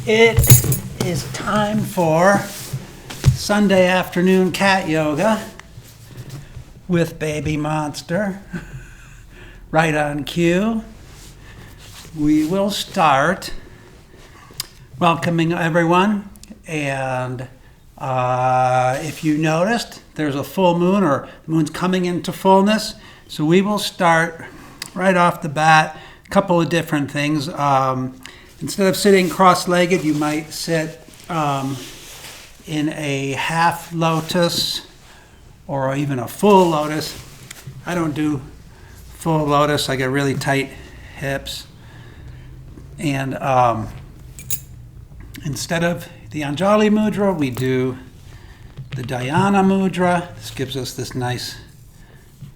It is time for Sunday afternoon cat yoga with Baby Monster. Right on cue. We will start welcoming everyone, and if you noticed, there's a full moon, or the moon's coming into fullness, so we will start right off the bat. A couple of different things. Instead of sitting cross-legged, you might sit in a half lotus or even a full lotus. I don't do full lotus. I get really tight hips. And instead of the Anjali Mudra, we do the Dhyana Mudra. This gives us this nice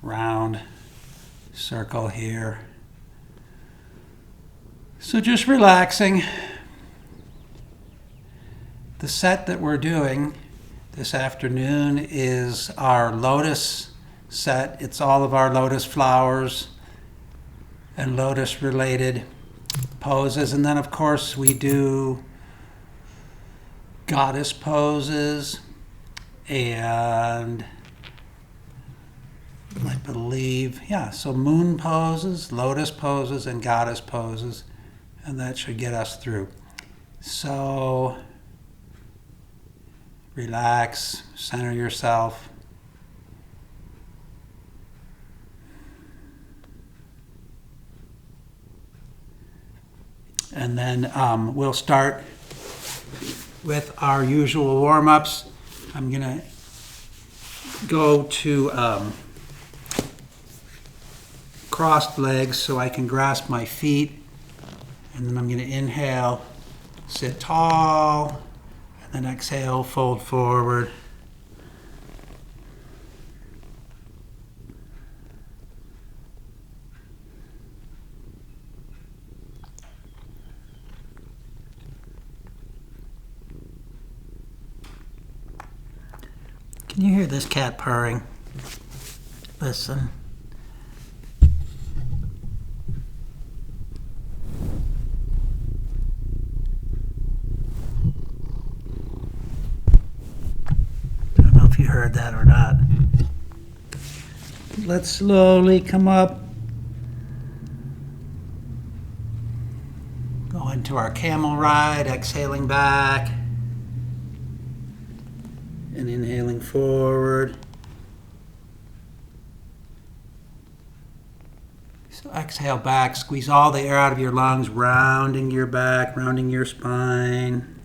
round circle here. So just relaxing. The set that we're doing this afternoon is our lotus set. It's all of our lotus flowers and lotus related poses. And then of course we do goddess poses and I believe, so moon poses, lotus poses, and goddess poses. And that should get us through. So relax, center yourself. And then we'll start with our usual warm-ups. I'm going to go to crossed legs so I can grasp my feet. And then I'm going to inhale, sit tall, and then exhale, fold forward. Can you hear this cat purring? Listen. You heard that or not. Let's slowly come up. Go into our camel ride, exhaling back and inhaling forward. So exhale back, squeeze all the air out of your lungs, rounding your back, rounding your spine.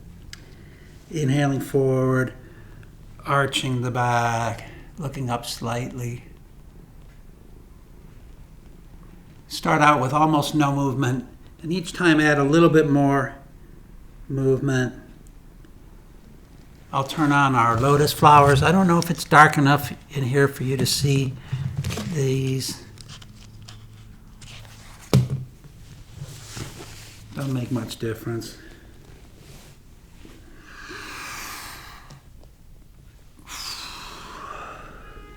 Inhaling forward. Arching the back, looking up slightly. Start out with almost no movement, and each time add a little bit more movement. I'll turn on our lotus flowers. I don't know if it's dark enough in here for you to see these. Don't make much difference.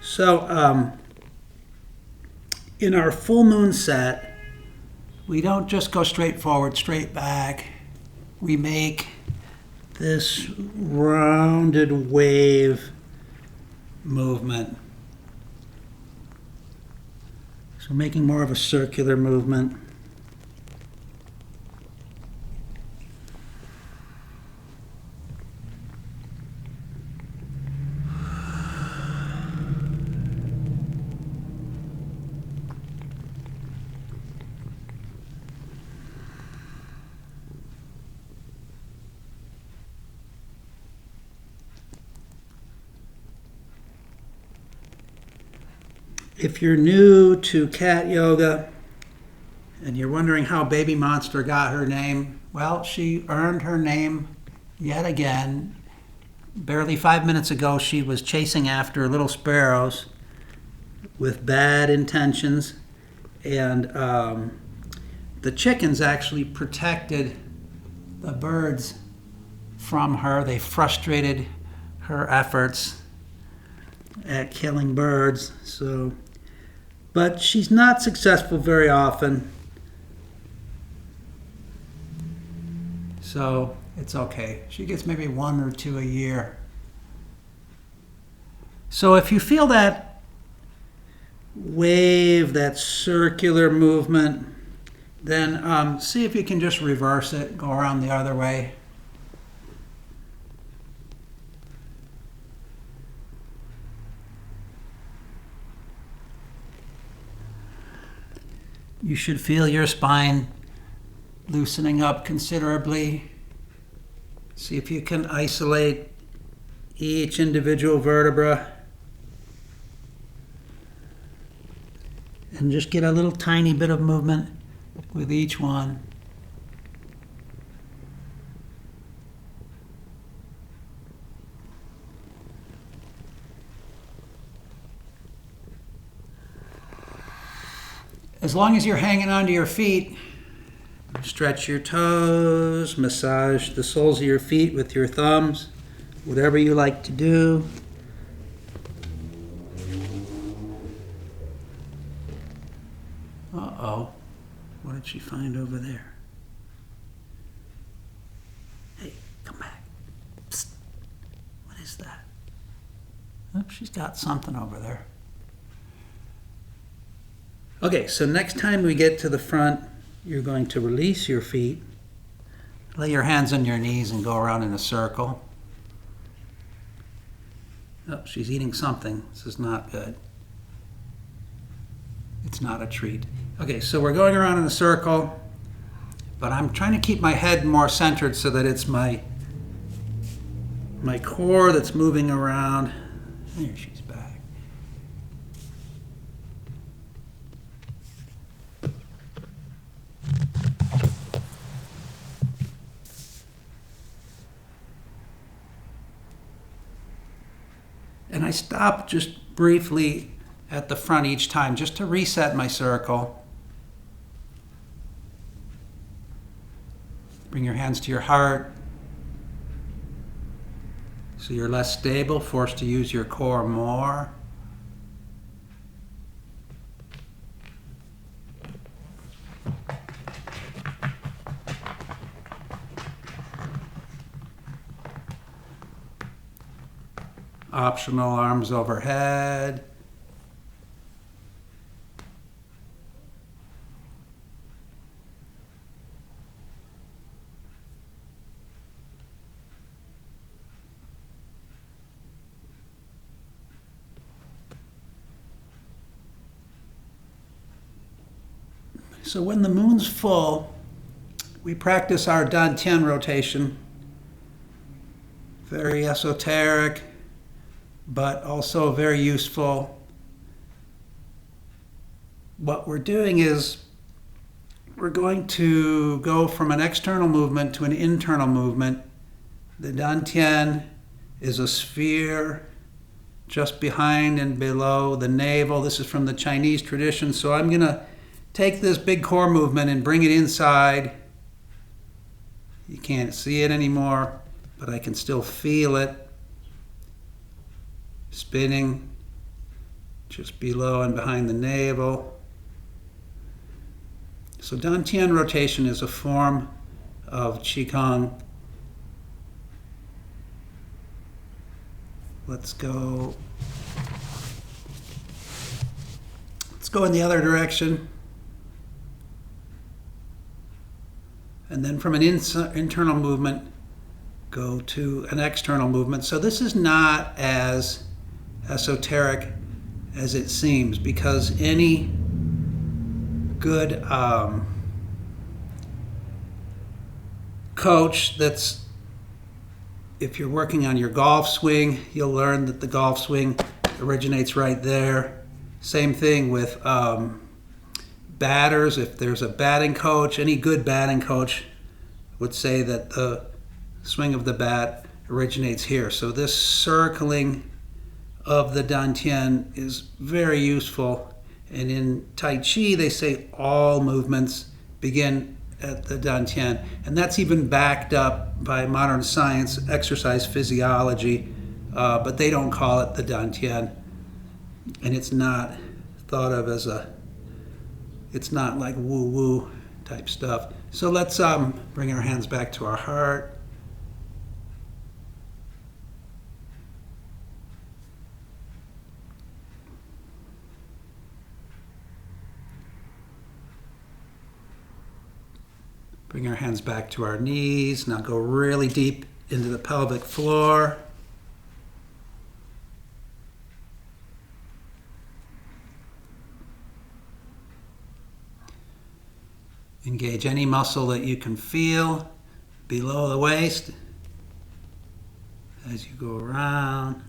So in our full moon set, we don't just go straight forward, straight back. We make this rounded wave movement. So making more of a circular movement. If you're new to cat yoga and you're wondering how Baby Monster got her name, well, she earned her name yet again. Barely 5 minutes ago, she was chasing after little sparrows with bad intentions, and the chickens actually protected the birds from her. They frustrated her efforts at killing birds. But she's not successful very often. So It's okay. She gets maybe 1 or 2 a year. So if you feel that wave, that circular movement, then see if you can just reverse it, go around the other way. You should feel your spine loosening up considerably. See if you can isolate each individual vertebra and just get a little tiny bit of movement with each one. As long as you're hanging onto your feet, stretch your toes, massage the soles of your feet with your thumbs, whatever you like to do. Uh-oh, what did she find over there? Hey, come back. Psst. What is that? Oh, she's got something over there. Okay, so next time we get to the front, you're going to release your feet, lay your hands on your knees and go around in a circle. Oh, she's eating something. This is not good. It's not a treat. Okay, so we're going around in a circle, but I'm trying to keep my head more centered so that it's my core that's moving around. There she's back. And I stop just briefly at the front each time just to reset my circle. Bring your hands to your heart. So you're less stable, forced to use your core more. Optional arms overhead. So when the moon's full, we practice our dantian rotation. Very esoteric, but also very useful. What we're doing is we're going to go from an external movement to an internal movement. The dantian is a sphere just behind and below the navel. This is from the Chinese tradition. So I'm going to take this big core movement and bring it inside. You can't see it anymore, but I can still feel it. Spinning just below and behind the navel. So dantian rotation is a form of Qigong. Let's go in the other direction. And then from an internal movement, go to an external movement. So this is not as esoteric as it seems, because any good coach if you're working on your golf swing, you'll learn that the golf swing originates right there. Same thing with batters. If there's a batting coach, any good batting coach would say that the swing of the bat originates here. So this circling of the dantian is very useful. And in Tai Chi, they say all movements begin at the dantian. And that's even backed up by modern science, exercise physiology, but they don't call it the dantian. And it's not thought of as it's not like woo-woo type stuff. So let's bring our hands back to our heart. Bring our hands back to our knees. Now go really deep into the pelvic floor. Engage any muscle that you can feel below the waist as you go around.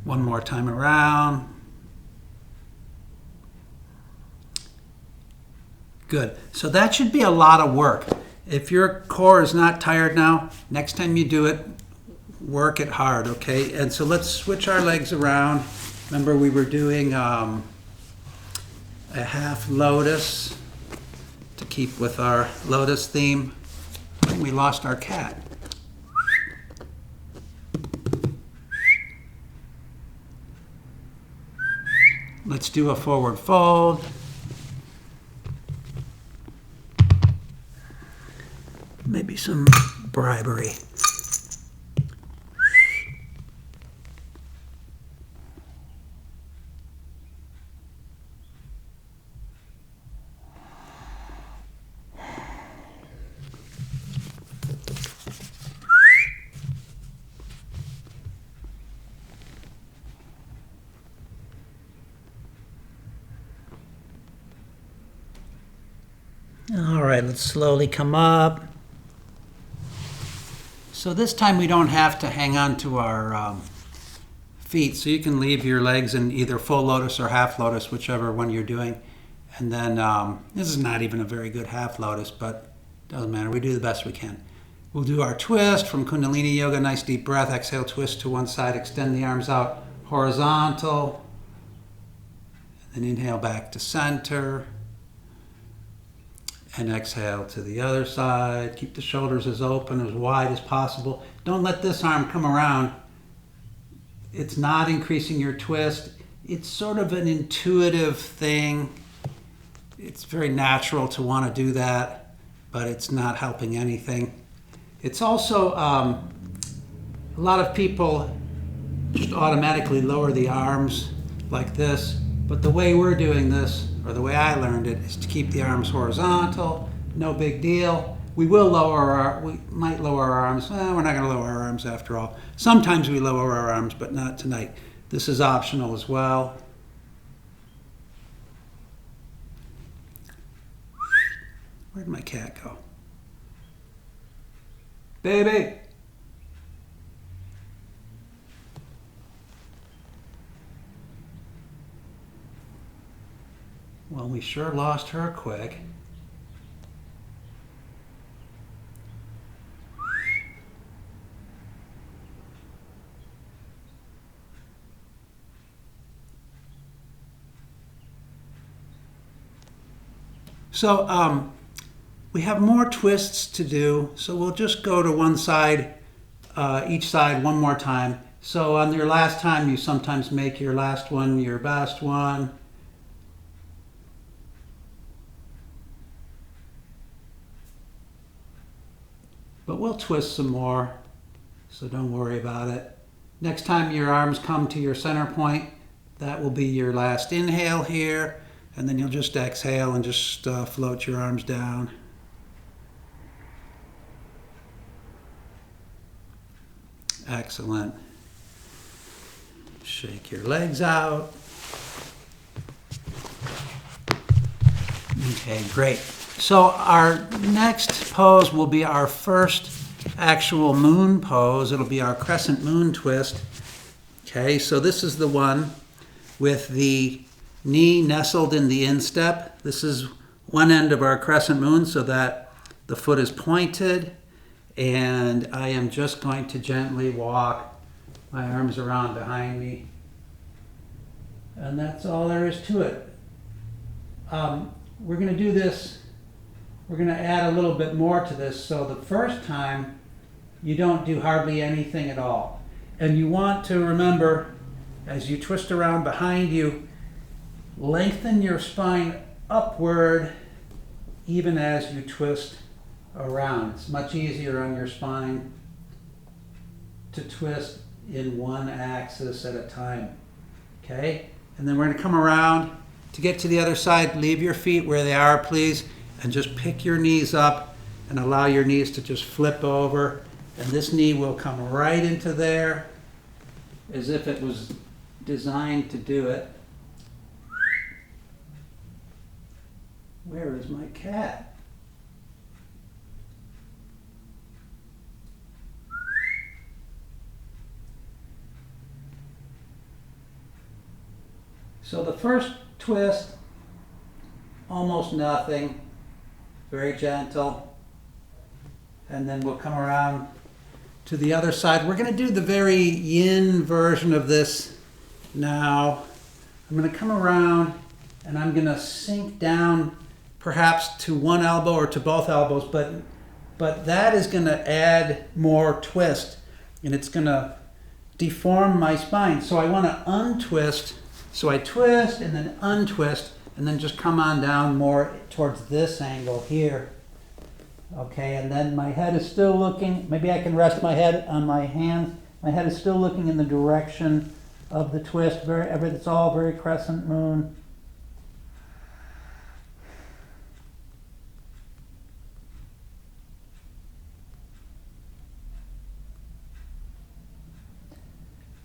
One more time around. Good. So that should be a lot of work. If your core is not tired now, next time you do it, work it hard, okay? And so let's switch our legs around. Remember we were doing a half lotus to keep with our lotus theme. And we lost our cat. Let's do a forward fold. Maybe some bribery. All right, let's slowly come up. So this time we don't have to hang on to our feet, so you can leave your legs in either full lotus or half lotus, whichever one you're doing. And then this is not even a very good half lotus, but doesn't matter. We do the best we can. We'll do our twist from Kundalini Yoga. Nice deep breath. Exhale, twist to one side. Extend the arms out horizontal. And then inhale back to center. And exhale to the other side. Keep the shoulders as open, as wide as possible. Don't let this arm come around. It's not increasing your twist. It's sort of an intuitive thing. It's very natural to want to do that, but it's not helping anything. It's also, a lot of people just automatically lower the arms like this, but the way we're doing this, or the way I learned it, is to keep the arms horizontal. No big deal. We might lower our arms. Well, we're not going to lower our arms after all. Sometimes we lower our arms, but not tonight. This is optional as well. Where'd my cat go? Baby! Well, we sure lost her quick. So we have more twists to do, so we'll just go to one side, each side one more time. So on your last time, you sometimes make your last one your best one. But we'll twist some more, so don't worry about it. Next time your arms come to your center point, that will be your last inhale here, and then you'll just exhale and just float your arms down. Excellent. Shake your legs out. Okay, great. So our next pose will be our first actual moon pose. It'll be our crescent moon twist. Okay, so this is the one with the knee nestled in the instep. This is one end of our crescent moon so that the foot is pointed. And I am just going to gently walk my arms around behind me. And that's all there is to it. We're going to do this. We're going to add a little bit more to this. So the first time, you don't do hardly anything at all. And you want to remember, as you twist around behind you, lengthen your spine upward even as you twist around. It's much easier on your spine to twist in one axis at a time. Okay? And then we're going to come around To get to the other side, leave your feet where they are, please, and just pick your knees up and allow your knees to just flip over. And this knee will come right into there as if it was designed to do it. Where is my cat? So the first twist, almost nothing, very gentle. And then we'll come around to the other side. We're going to do the very yin version of this now. I'm going to come around and I'm going to sink down perhaps to one elbow or to both elbows, but that is going to add more twist and it's going to deform my spine. So I want to untwist. So I twist and then untwist and then just come on down more towards this angle here. Okay, and then my head is still looking, maybe I can rest my head on my hands. My head is still looking in the direction of the twist. It's all very crescent moon.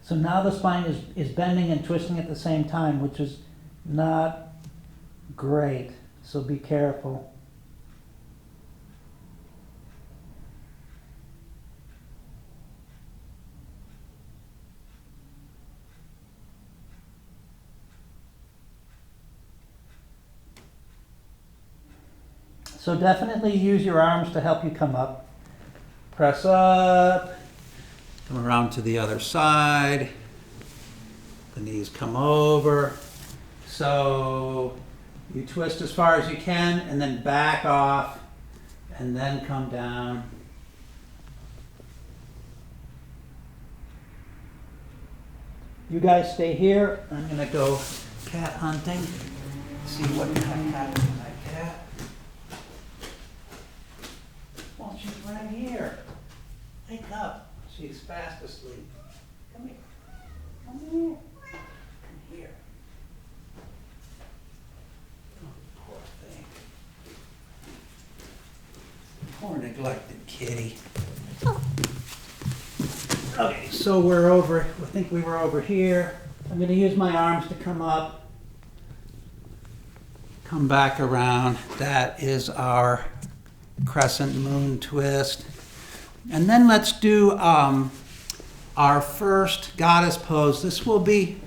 So now the spine is bending and twisting at the same time, which is not great. So be careful. So definitely use your arms to help you come up. Press up. Come around to the other side. The knees come over. So you twist as far as you can and then back off and then come down. You guys stay here. I'm going to go cat hunting. See what the heck happened to my cat. Well, she's right here. Wake up. She's fast asleep. Come here. Come here. Come here. Oh, poor thing. Poor neglected kitty. Okay, so we're over, I think we were over here. I'm going to use my arms to come up. Come back around. That is our crescent moon twist. And then let's do our first goddess pose. This will be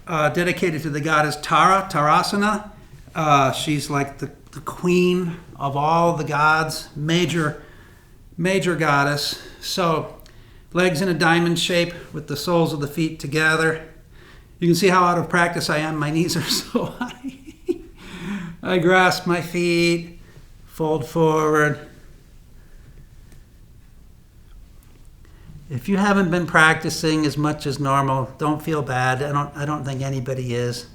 dedicated to the goddess Tara, Tarasana. She's like the queen of all the gods, major goddess. So legs in a diamond shape with the soles of the feet together. You can see how out of practice I am. My knees are so high. I grasp my feet, fold forward. If you haven't been practicing as much as normal, don't feel bad. I don't think anybody is.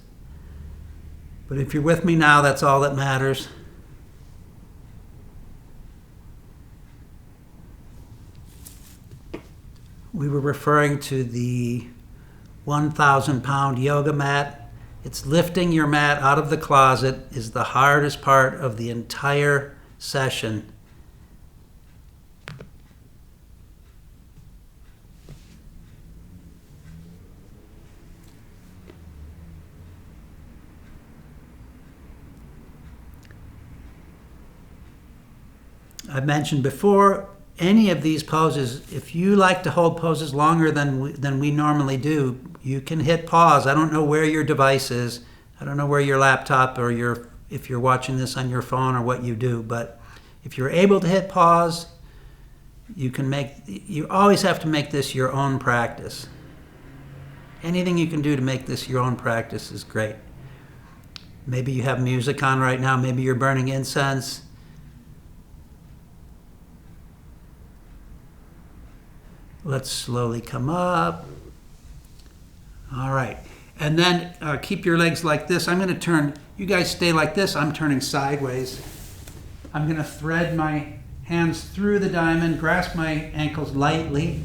But if you're with me now, that's all that matters. We were referring to the 1,000-pound yoga mat. It's lifting your mat out of the closet is the hardest part of the entire session. I mentioned before, any of these poses, if you like to hold poses longer than we normally do, you can hit pause. I don't know where your device is. I don't know where your laptop or if you're watching this on your phone or what you do, but if you're able to hit pause, you always have to make this your own practice. Anything you can do to make this your own practice is great. Maybe you have music on right now. Maybe you're burning incense. Let's slowly come up. All right. And then keep your legs like this. I'm going to turn, you guys stay like this. I'm turning sideways. I'm going to thread my hands through the diamond, grasp my ankles lightly,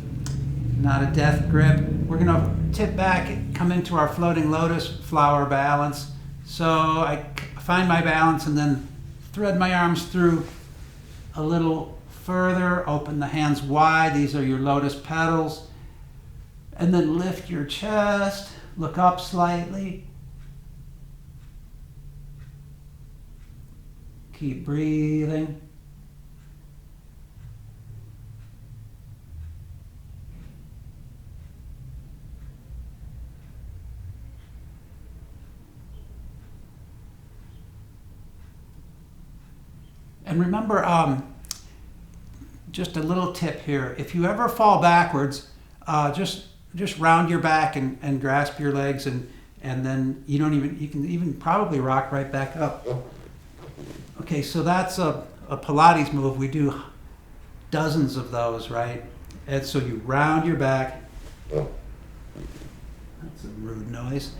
not a death grip. We're going to tip back, come into our floating lotus flower balance. So I find my balance and then thread my arms through a little further, open the hands wide. These are your lotus petals. And then lift your chest, look up slightly. Keep breathing. And remember, just a little tip here. If you ever fall backwards, just round your back and grasp your legs, and then you can even probably rock right back up. Okay, so that's a Pilates move. We do dozens of those, right? And so you round your back. That's a rude noise.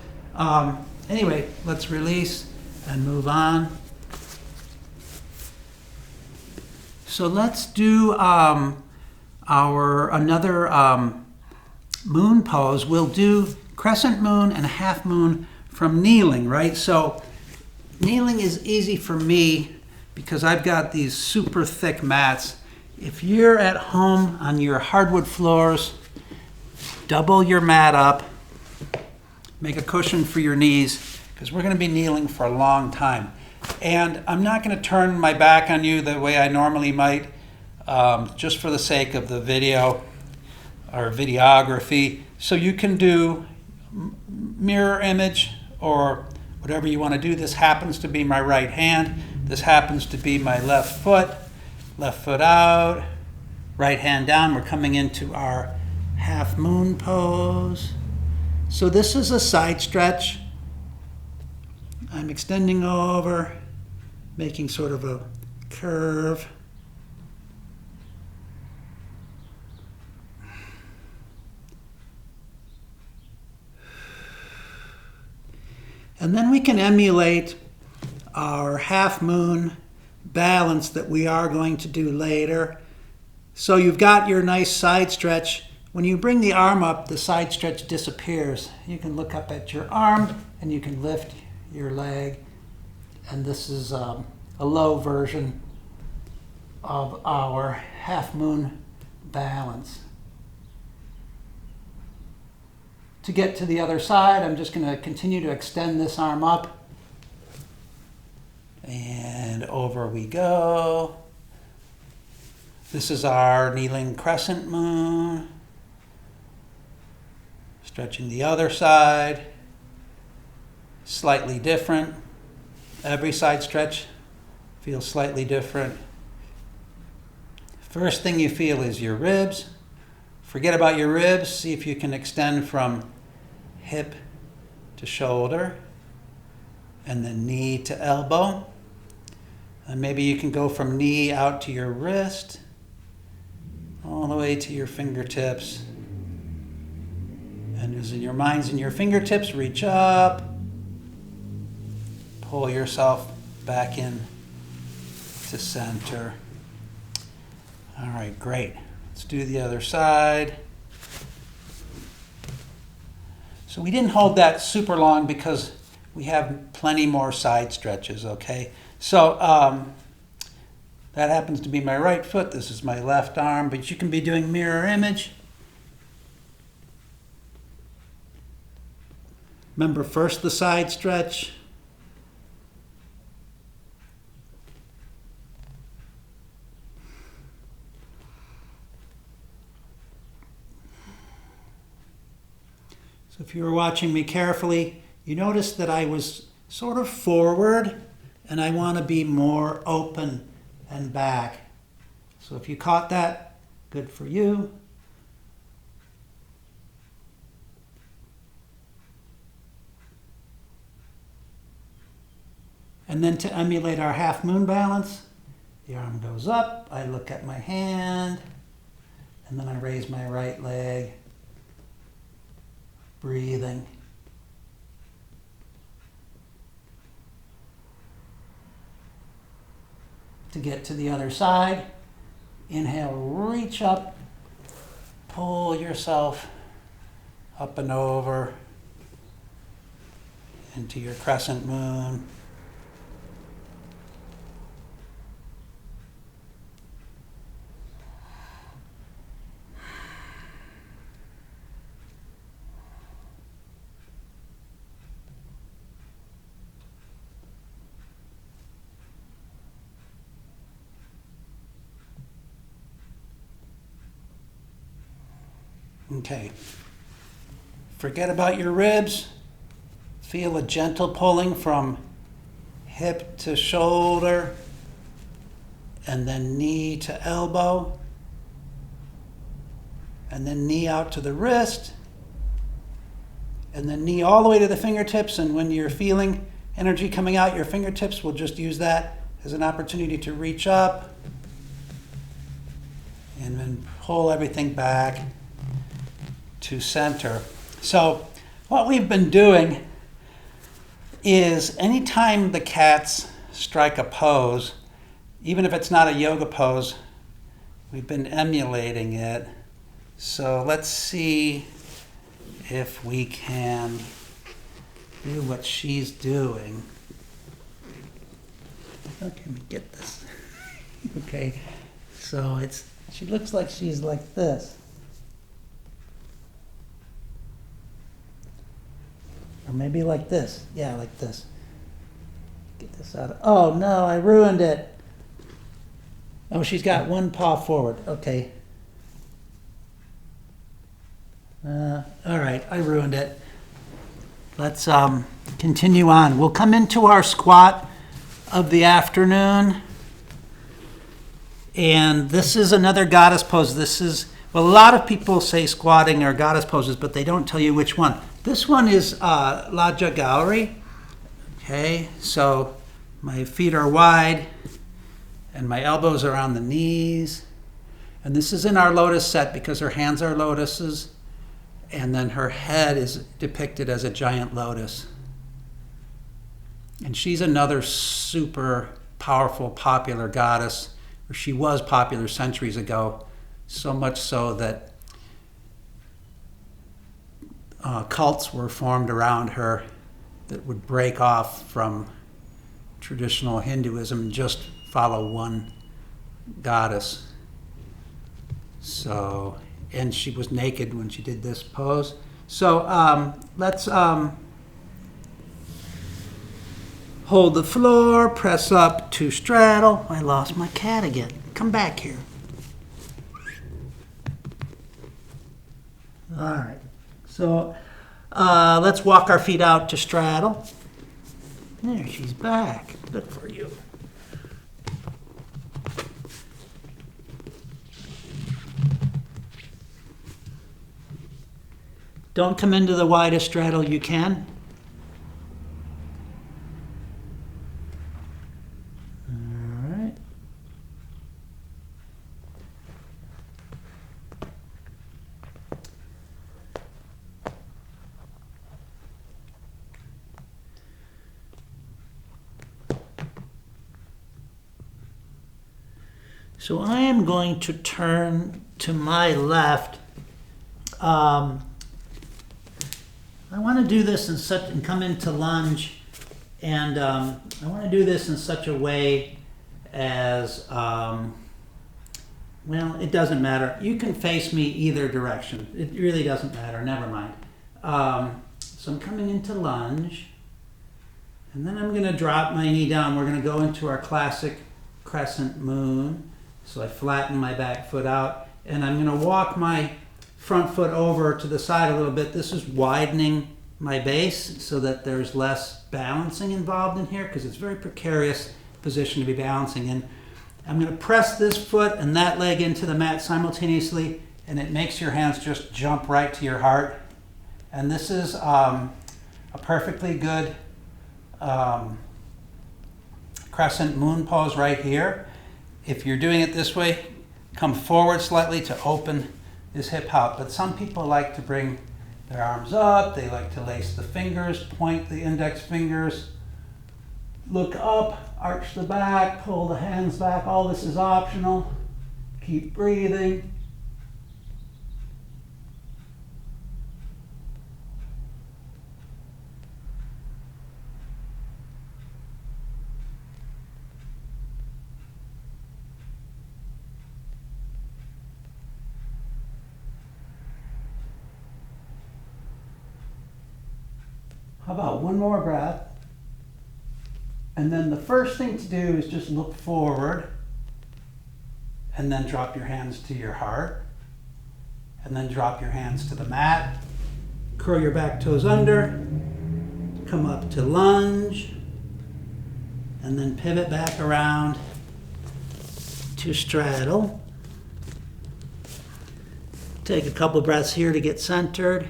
Anyway, let's release and move on. So let's do another moon pose. We'll do crescent moon and a half moon from kneeling, right? So kneeling is easy for me because I've got these super thick mats. If you're at home on your hardwood floors, double your mat up, make a cushion for your knees, because we're going to be kneeling for a long time. And I'm not going to turn my back on you the way I normally might, just for the sake of the video or videography. So you can do mirror image or whatever you want to do. This happens to be my right hand. This happens to be my left foot out, right hand down. We're coming into our half moon pose. So this is a side stretch. I'm extending over, making sort of a curve. And then we can emulate our half moon balance that we are going to do later. So you've got your nice side stretch. When you bring the arm up, the side stretch disappears. You can look up at your arm and you can lift your leg. And this is a low version of our half moon balance. To get to the other side, I'm just going to continue to extend this arm up. And over we go. This is our kneeling crescent moon. Stretching the other side. Slightly different. Every side stretch feels slightly different. First thing you feel is your ribs. Forget about your ribs. See if you can extend from hip to shoulder, and then knee to elbow. And maybe you can go from knee out to your wrist, all the way to your fingertips. And as your mind's in your fingertips, reach up, pull yourself back in to center. All right, great. Let's do the other side. So we didn't hold that super long because we have plenty more side stretches, okay? So that happens to be my right foot. This is my left arm, but you can be doing mirror image. Remember, first the side stretch. So if you were watching me carefully, you noticed that I was sort of forward, and I want to be more open and back. So if you caught that, good for you. And then to emulate our half moon balance, the arm goes up, I look at my hand, and then I raise my right leg, breathing. To get to the other side, inhale, reach up, pull yourself up and over, into your crescent moon. Okay. Forget about your ribs. Feel a gentle pulling from hip to shoulder, and then knee to elbow, and then knee out to the wrist, and then knee all the way to the fingertips. And when you're feeling energy coming out your fingertips, we'll just use that as an opportunity to reach up and then pull everything back to center. So what we've been doing is anytime the cats strike a pose, even if it's not a yoga pose, we've been emulating it. So let's see if we can do what she's doing. How can we get this? Okay, so she looks like she's like this. Or maybe like this. Yeah, like this. Get this out. Oh no, I ruined it. Oh, she's got one paw forward. Okay. All right, I ruined it. Let's continue on. We'll come into our squat of the afternoon. And this is another goddess pose. Well, a lot of people say squatting are goddess poses, but they don't tell you which one. This one is Lajja Gauri. Okay, so my feet are wide and my elbows are on the knees. And this is in our lotus set because her hands are lotuses, and then her head is depicted as a giant lotus. And she's another super powerful, popular goddess, or she was popular centuries ago, so much so that cults were formed around her that would break off from traditional Hinduism and just follow one goddess. So, and she was naked when she did this pose. So let's hold the floor, press up to straddle. I lost my cat again. Come back here. All right. So let's walk our feet out to straddle. There, she's back. Good for you. Don't come into the widest straddle you can. All right. So I am going to turn to my left. I want to do this and come into lunge, and I want to do this in such a way as, well, it doesn't matter. You can face me either direction. It really doesn't matter. Never mind. So I'm coming into lunge, and then I'm going to drop my knee down. We're going to go into our classic crescent moon. So I flatten my back foot out, and I'm going to walk my front foot over to the side a little bit. This is widening my base so that there's less balancing involved in here, because it's a very precarious position to be balancing in. I'm going to press this foot and that leg into the mat simultaneously, and it makes your hands just jump right to your heart. And this is a perfectly good crescent moon pose right here. If you're doing it this way, come forward slightly to open this hip out. But some people like to bring their arms up. They like to lace the fingers, point the index fingers, look up, arch the back, pull the hands back. All this is optional. Keep breathing. How about one more breath? And then the first thing to do is just look forward and then drop your hands to your heart. And then drop your hands to the mat. Curl your back toes under. Come up to lunge. And then pivot back around to straddle. Take a couple breaths here to get centered.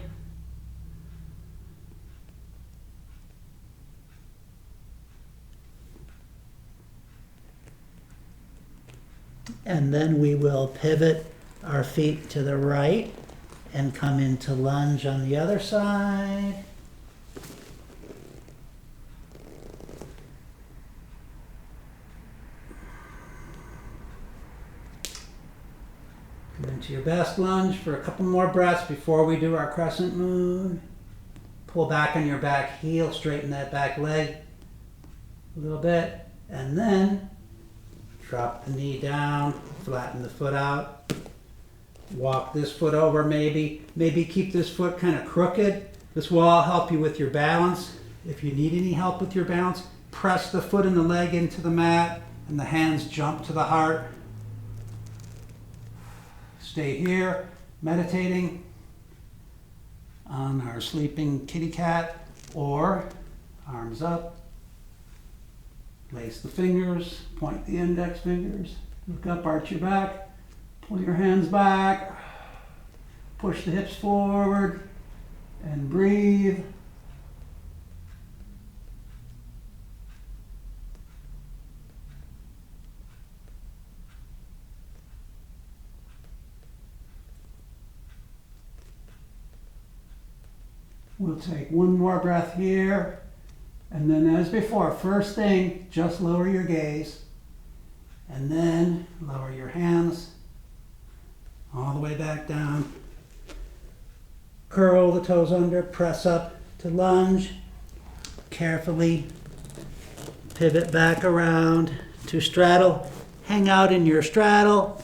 And then we will pivot our feet to the right and come into lunge on the other side. Come into your best lunge for a couple more breaths before we do our crescent moon. Pull back on your back heel, straighten that back leg a little bit, and then drop the knee down, flatten the foot out. Walk this foot over maybe. Maybe keep this foot kind of crooked. This will all help you with your balance. If you need any help with your balance, press the foot and the leg into the mat and the hands jump to the heart. Stay here, meditating on our sleeping kitty cat, or arms up. Lace the fingers, point the index fingers, look up, arch your back, pull your hands back, push the hips forward, and breathe. We'll take one more breath here. And then as before, first thing, just lower your gaze. And then lower your hands all the way back down. Curl the toes under, press up to lunge. Carefully pivot back around to straddle. Hang out in your straddle.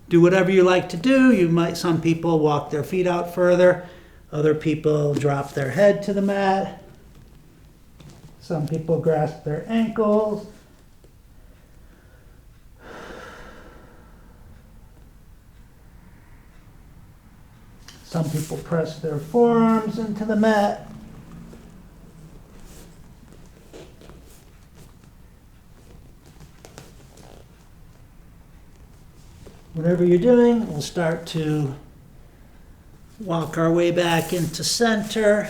Do whatever you like to do. Some people walk their feet out further. Other people drop their head to the mat. Some people grasp their ankles. Some people press their forearms into the mat. Whatever you're doing, we'll start to walk our way back into center.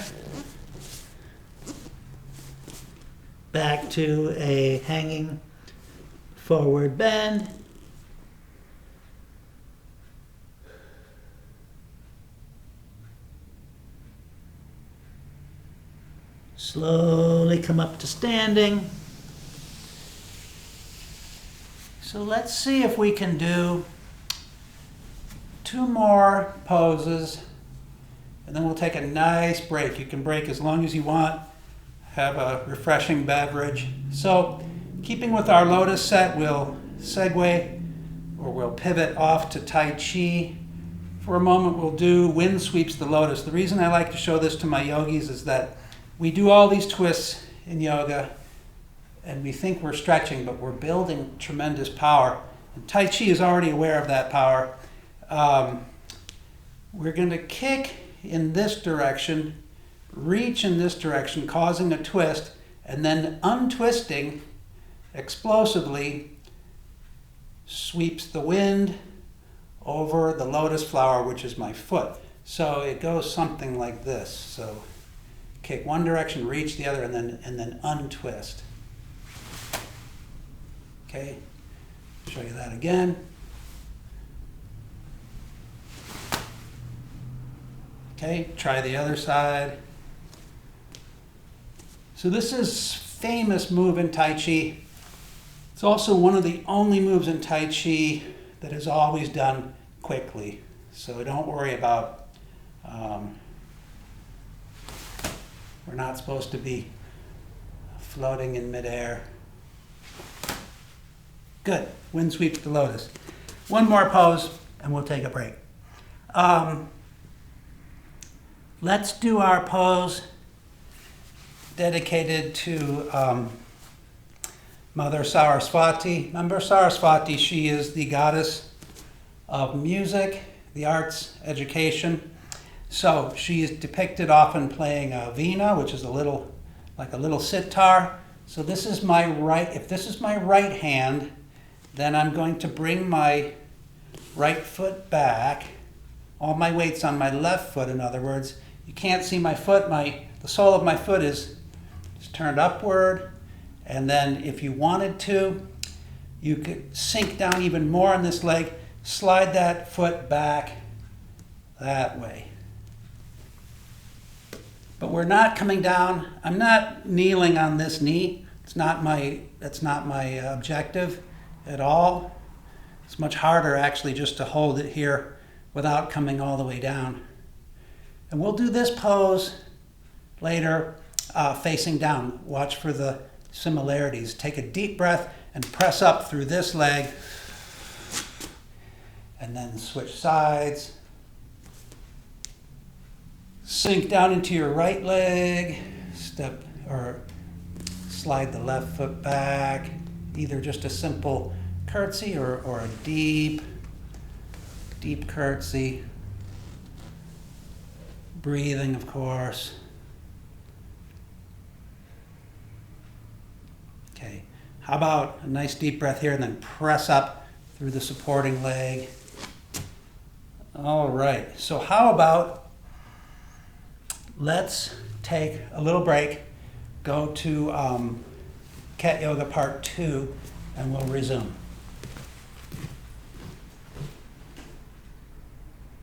Back to a hanging forward bend. Slowly come up to standing. So let's see if we can do 2 more poses, and then we'll take a nice break. You can break as long as you want. Have a refreshing beverage. So, keeping with our Lotus set, we'll segue, or we'll pivot off to Tai Chi. For a moment, we'll do Wind Sweeps the Lotus. The reason I like to show this to my yogis is that we do all these twists in yoga, and we think we're stretching, but we're building tremendous power. And Tai Chi is already aware of that power. We're going to kick in this direction, reach in this direction, causing a twist, and then untwisting explosively sweeps the wind over the lotus flower, which is my foot. So it goes something like this. So kick one direction, reach the other, and then untwist. Okay, show you that again. Okay, try the other side. So this is famous move in Tai Chi. It's also one of the only moves in Tai Chi that is always done quickly. So don't worry about, we're not supposed to be floating in midair. Good, wind sweeps the lotus. One more pose and we'll take a break. Let's do our pose dedicated to Mother Saraswati. Remember Saraswati? She is the goddess of music, the arts, education. So she is depicted often playing a veena, which is like a little sitar. So this is my right. If this is my right hand, then I'm going to bring my right foot back. All my weight's on my left foot, in other words. You can't see my foot. The sole of my foot is turned upward. And then if you wanted to, you could sink down even more on this leg, slide that foot back that way. But we're not coming down. I'm not kneeling on this knee. That's not my objective at all. It's much harder actually just to hold it here without coming all the way down. And we'll do this pose later facing down. Watch for the similarities. Take a deep breath and press up through this leg. And then switch sides. Sink down into your right leg. Step or slide the left foot back. Either just a simple curtsy or a deep curtsy. Breathing, of course. Okay, how about a nice deep breath here and then press up through the supporting leg. All right, so how about let's take a little break, go to Cat Yoga Part 2, and we'll resume.